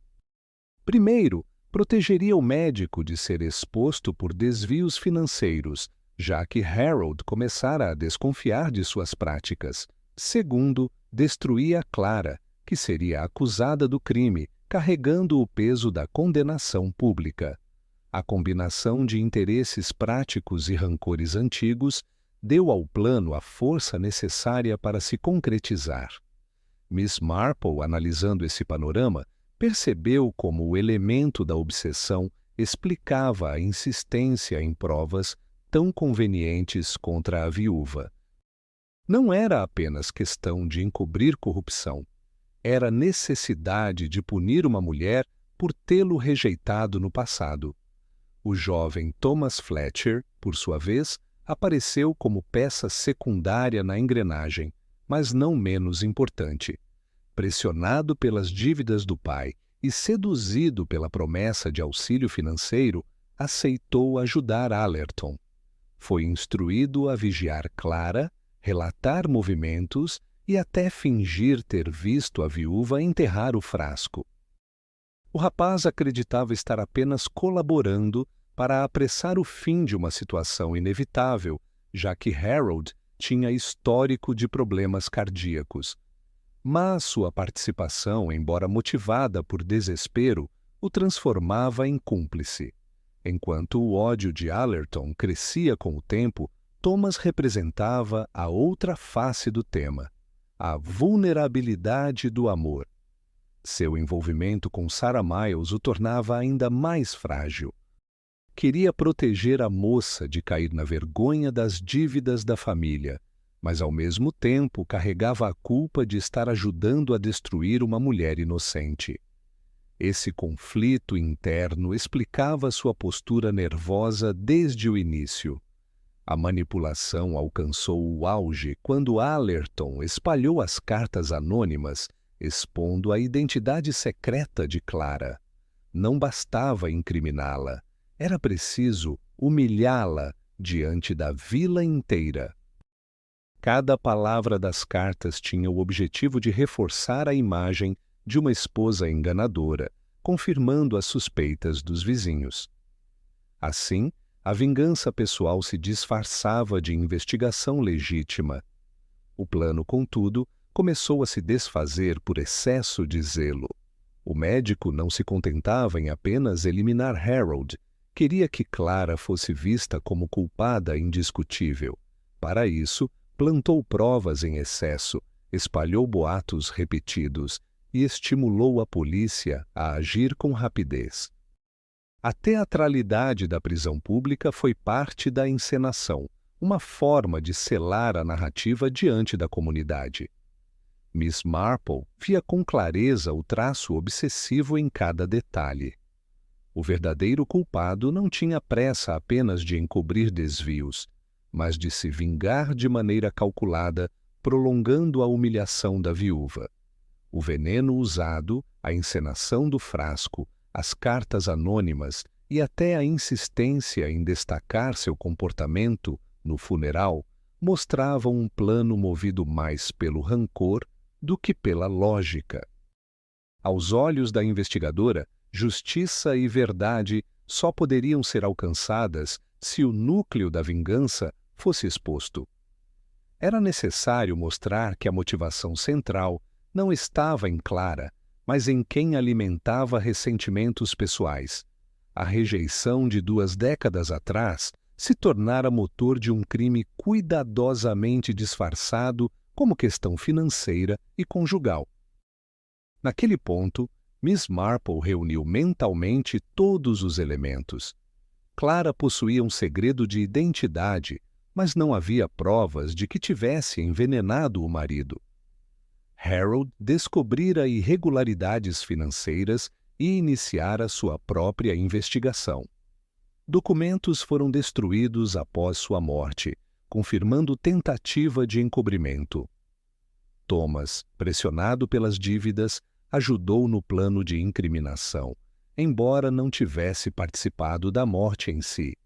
Primeiro, protegeria o médico de ser exposto por desvios financeiros, já que Harold começara a desconfiar de suas práticas. Segundo, destruía Clara, que seria acusada do crime, carregando o peso da condenação pública. A combinação de interesses práticos e rancores antigos deu ao plano a força necessária para se concretizar. Miss Marple, analisando esse panorama, percebeu como o elemento da obsessão explicava a insistência em provas tão convenientes contra a viúva. Não era apenas questão de encobrir corrupção, era necessidade de punir uma mulher por tê-lo rejeitado no passado. O jovem Thomas Fletcher, por sua vez, apareceu como peça secundária na engrenagem, mas não menos importante. Pressionado pelas dívidas do pai e seduzido pela promessa de auxílio financeiro, aceitou ajudar Allerton. Foi instruído a vigiar Clara, relatar movimentos e até fingir ter visto a viúva enterrar o frasco. O rapaz acreditava estar apenas colaborando para apressar o fim de uma situação inevitável, já que Harold tinha histórico de problemas cardíacos. Mas sua participação, embora motivada por desespero, o transformava em cúmplice. Enquanto o ódio de Allerton crescia com o tempo, Thomas representava a outra face do tema, a vulnerabilidade do amor. Seu envolvimento com Sarah Miles o tornava ainda mais frágil. Queria proteger a moça de cair na vergonha das dívidas da família, mas ao mesmo tempo carregava a culpa de estar ajudando a destruir uma mulher inocente. Esse conflito interno explicava sua postura nervosa desde o início. A manipulação alcançou o auge quando Allerton espalhou as cartas anônimas, expondo a identidade secreta de Clara. Não bastava incriminá-la. Era preciso humilhá-la diante da vila inteira. Cada palavra das cartas tinha o objetivo de reforçar a imagem de uma esposa enganadora, confirmando as suspeitas dos vizinhos. Assim, a vingança pessoal se disfarçava de investigação legítima. O plano, contudo, começou a se desfazer por excesso de zelo. O médico não se contentava em apenas eliminar Harold. Queria que Clara fosse vista como culpada indiscutível. Para isso, plantou provas em excesso, espalhou boatos repetidos e estimulou a polícia a agir com rapidez. A teatralidade da prisão pública foi parte da encenação, uma forma de selar a narrativa diante da comunidade. Miss Marple via com clareza o traço obsessivo em cada detalhe. O verdadeiro culpado não tinha pressa apenas de encobrir desvios, mas de se vingar de maneira calculada, prolongando a humilhação da viúva. O veneno usado, a encenação do frasco, as cartas anônimas e até a insistência em destacar seu comportamento no funeral mostravam um plano movido mais pelo rancor do que pela lógica. Aos olhos da investigadora, justiça e verdade só poderiam ser alcançadas se o núcleo da vingança fosse exposto. Era necessário mostrar que a motivação central não estava em Clara, mas em quem alimentava ressentimentos pessoais. A rejeição de 2 décadas atrás se tornara motor de um crime cuidadosamente disfarçado como questão financeira e conjugal. Naquele ponto, Miss Marple reuniu mentalmente todos os elementos. Clara possuía um segredo de identidade, mas não havia provas de que tivesse envenenado o marido. Harold descobrira irregularidades financeiras e iniciara sua própria investigação. Documentos foram destruídos após sua morte, confirmando tentativa de encobrimento. Thomas, pressionado pelas dívidas, ajudou no plano de incriminação, embora não tivesse participado da morte em si.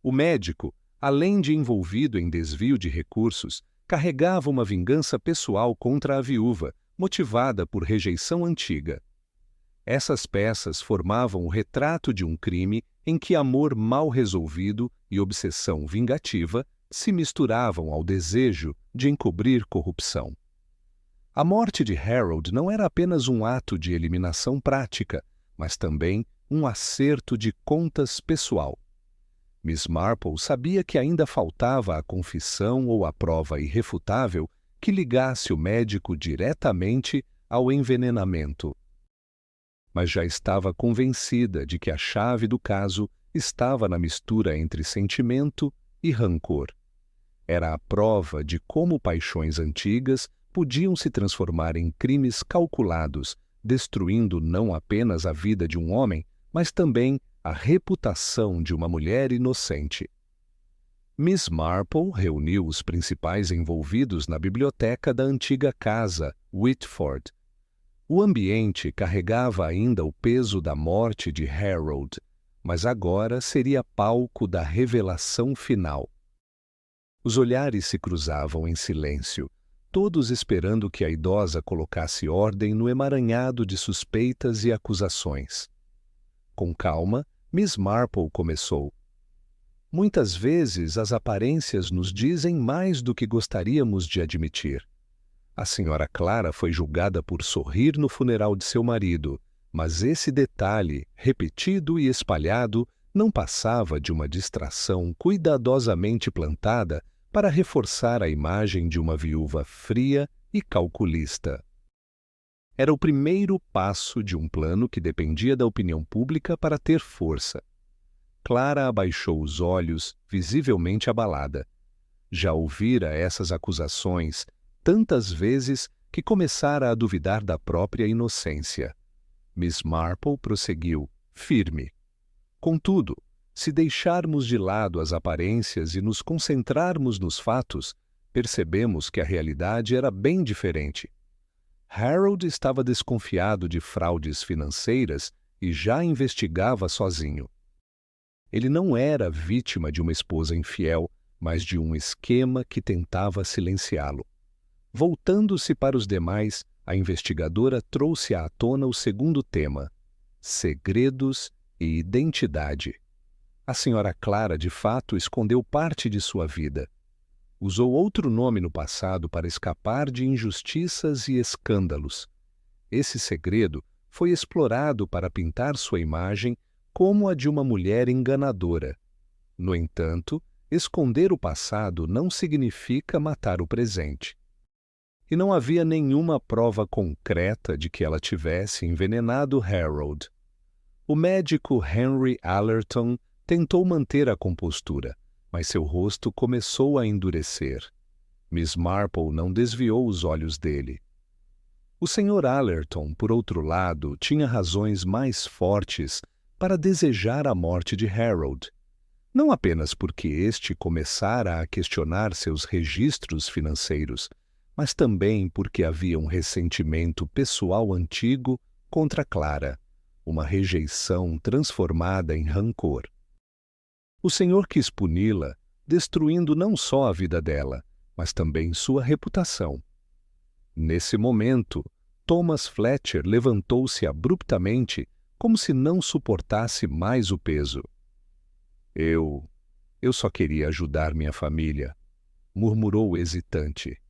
O médico, além de envolvido em desvio de recursos, carregava uma vingança pessoal contra a viúva, motivada por rejeição antiga. Essas peças formavam o retrato de um crime em que amor mal resolvido e obsessão vingativa se misturavam ao desejo de encobrir corrupção. A morte de Harold não era apenas um ato de eliminação prática, mas também um acerto de contas pessoal. Miss Marple sabia que ainda faltava a confissão ou a prova irrefutável que ligasse o médico diretamente ao envenenamento. Mas já estava convencida de que a chave do caso estava na mistura entre sentimento e rancor. Era a prova de como paixões antigas podiam se transformar em crimes calculados, destruindo não apenas a vida de um homem, mas também a reputação de uma mulher inocente. Miss Marple reuniu os principais envolvidos na biblioteca da antiga casa Whitford. O ambiente carregava ainda o peso da morte de Harold, mas agora seria palco da revelação final. Os olhares se cruzavam em silêncio, todos esperando que a idosa colocasse ordem no emaranhado de suspeitas e acusações. Com calma, Miss Marple começou. Muitas vezes as aparências nos dizem mais do que gostaríamos de admitir. A senhora Clara foi julgada por sorrir no funeral de seu marido, mas esse detalhe, repetido e espalhado, não passava de uma distração cuidadosamente plantada para reforçar a imagem de uma viúva fria e calculista. Era o primeiro passo de um plano que dependia da opinião pública para ter força. Clara abaixou os olhos, visivelmente abalada. Já ouvira essas acusações tantas vezes que começara a duvidar da própria inocência. Miss Marple prosseguiu, firme. Contudo, se deixarmos de lado as aparências e nos concentrarmos nos fatos, percebemos que a realidade era bem diferente. Harold estava desconfiado de fraudes financeiras e já investigava sozinho. Ele não era vítima de uma esposa infiel, mas de um esquema que tentava silenciá-lo. Voltando-se para os demais, a investigadora trouxe à tona o segundo tema: segredos e identidade. A senhora Clara, de fato, escondeu parte de sua vida. Usou outro nome no passado para escapar de injustiças e escândalos. Esse segredo foi explorado para pintar sua imagem como a de uma mulher enganadora. No entanto, esconder o passado não significa matar o presente. E não havia nenhuma prova concreta de que ela tivesse envenenado Harold. O médico Henry Allerton tentou manter a compostura, mas seu rosto começou a endurecer. Miss Marple não desviou os olhos dele. O Sr. Allerton, por outro lado, tinha razões mais fortes para desejar a morte de Harold. Não apenas porque este começara a questionar seus registros financeiros, mas também porque havia um ressentimento pessoal antigo contra Clara, uma rejeição transformada em rancor. O senhor quis puni-la, destruindo não só a vida dela, mas também sua reputação. Nesse momento, Thomas Fletcher levantou-se abruptamente, como se não suportasse mais o peso. Eu só queria ajudar minha família, murmurou hesitante.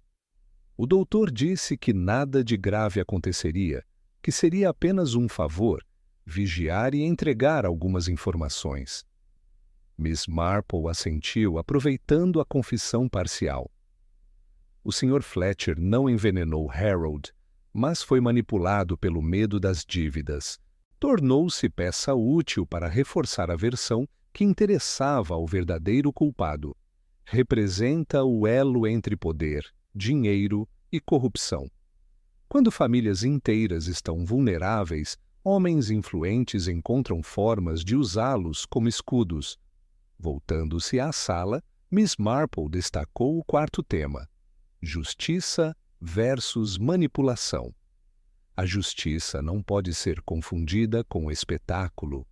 O doutor disse que nada de grave aconteceria, que seria apenas um favor, vigiar e entregar algumas informações. Miss Marple assentiu, aproveitando a confissão parcial. O Sr. Fletcher não envenenou Harold, mas foi manipulado pelo medo das dívidas. Tornou-se peça útil para reforçar a versão que interessava ao verdadeiro culpado. Representa o elo entre poder, dinheiro e corrupção. Quando famílias inteiras estão vulneráveis, homens influentes encontram formas de usá-los como escudos. Voltando-se à sala, Miss Marple destacou o quarto tema: justiça versus manipulação. A justiça não pode ser confundida com o espetáculo.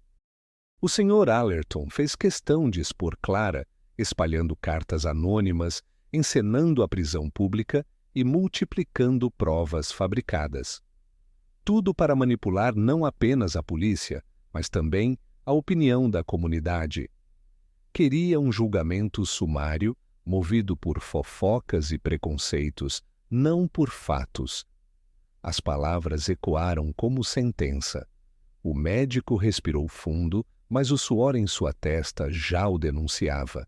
O Sr. Allerton fez questão de expor Clara, espalhando cartas anônimas, encenando a prisão pública e multiplicando provas fabricadas. Tudo para manipular não apenas a polícia, mas também a opinião da comunidade. Queria um julgamento sumário, movido por fofocas e preconceitos, não por fatos. As palavras ecoaram como sentença. O médico respirou fundo, mas o suor em sua testa já o denunciava.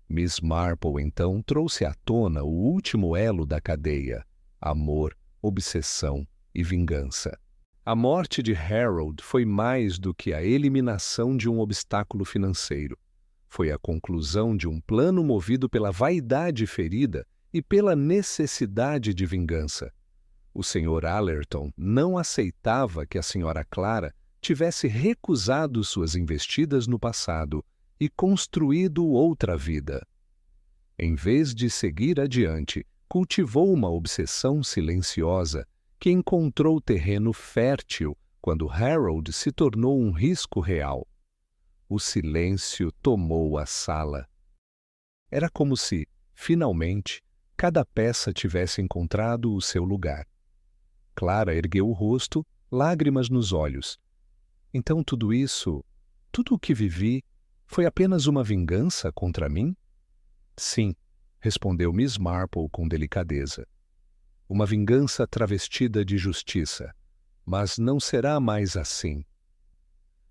Miss Marple, então, trouxe à tona o último elo da cadeia: amor, obsessão e vingança. A morte de Harold foi mais do que a eliminação de um obstáculo financeiro. Foi a conclusão de um plano movido pela vaidade ferida e pela necessidade de vingança. O Sr. Allerton não aceitava que a Sra. Clara tivesse recusado suas investidas no passado e construído outra vida. Em vez de seguir adiante, cultivou uma obsessão silenciosa que encontrou terreno fértil quando Harold se tornou um risco real. O silêncio tomou a sala. Era como se, finalmente, cada peça tivesse encontrado o seu lugar. Clara ergueu o rosto, lágrimas nos olhos. Então tudo isso, tudo o que vivi, foi apenas uma vingança contra mim? Sim, respondeu Miss Marple com delicadeza. Uma vingança travestida de justiça. Mas não será mais assim.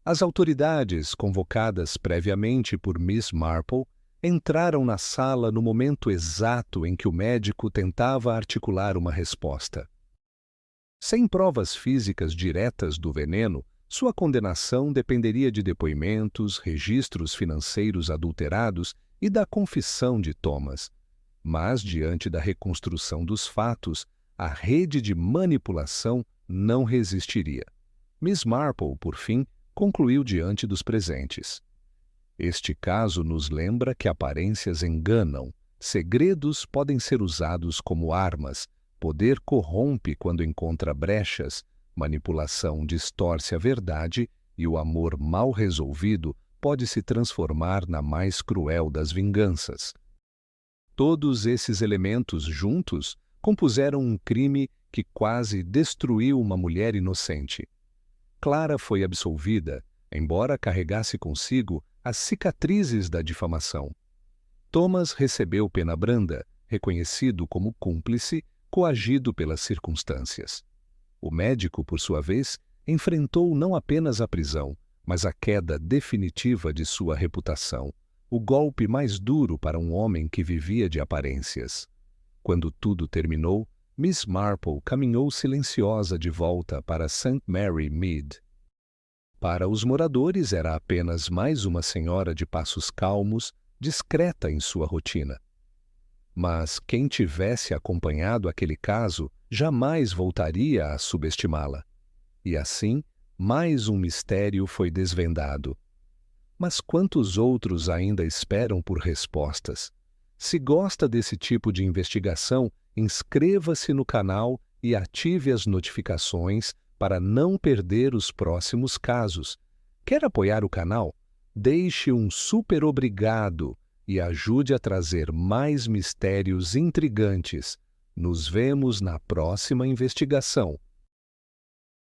As autoridades, convocadas previamente por Miss Marple, entraram na sala no momento exato em que o médico tentava articular uma resposta. Sem provas físicas diretas do veneno, sua condenação dependeria de depoimentos, registros financeiros adulterados e da confissão de Thomas. Mas, diante da reconstrução dos fatos, a rede de manipulação não resistiria. Miss Marple, por fim, concluiu diante dos presentes. Este caso nos lembra que aparências enganam, segredos podem ser usados como armas, poder corrompe quando encontra brechas, manipulação distorce a verdade e o amor mal resolvido pode se transformar na mais cruel das vinganças. Todos esses elementos juntos compuseram um crime que quase destruiu uma mulher inocente. Clara foi absolvida, embora carregasse consigo as cicatrizes da difamação. Thomas recebeu pena branda, reconhecido como cúmplice, coagido pelas circunstâncias. O médico, por sua vez, enfrentou não apenas a prisão, mas a queda definitiva de sua reputação, o golpe mais duro para um homem que vivia de aparências. Quando tudo terminou, Miss Marple caminhou silenciosa de volta para St. Mary Mead. Para os moradores era apenas mais uma senhora de passos calmos, discreta em sua rotina. Mas quem tivesse acompanhado aquele caso jamais voltaria a subestimá-la. E assim, mais um mistério foi desvendado. Mas quantos outros ainda esperam por respostas? Se gosta desse tipo de investigação, inscreva-se no canal e ative as notificações para não perder os próximos casos. Quer apoiar o canal? Deixe um super obrigado e ajude a trazer mais mistérios intrigantes. Nos vemos na próxima investigação.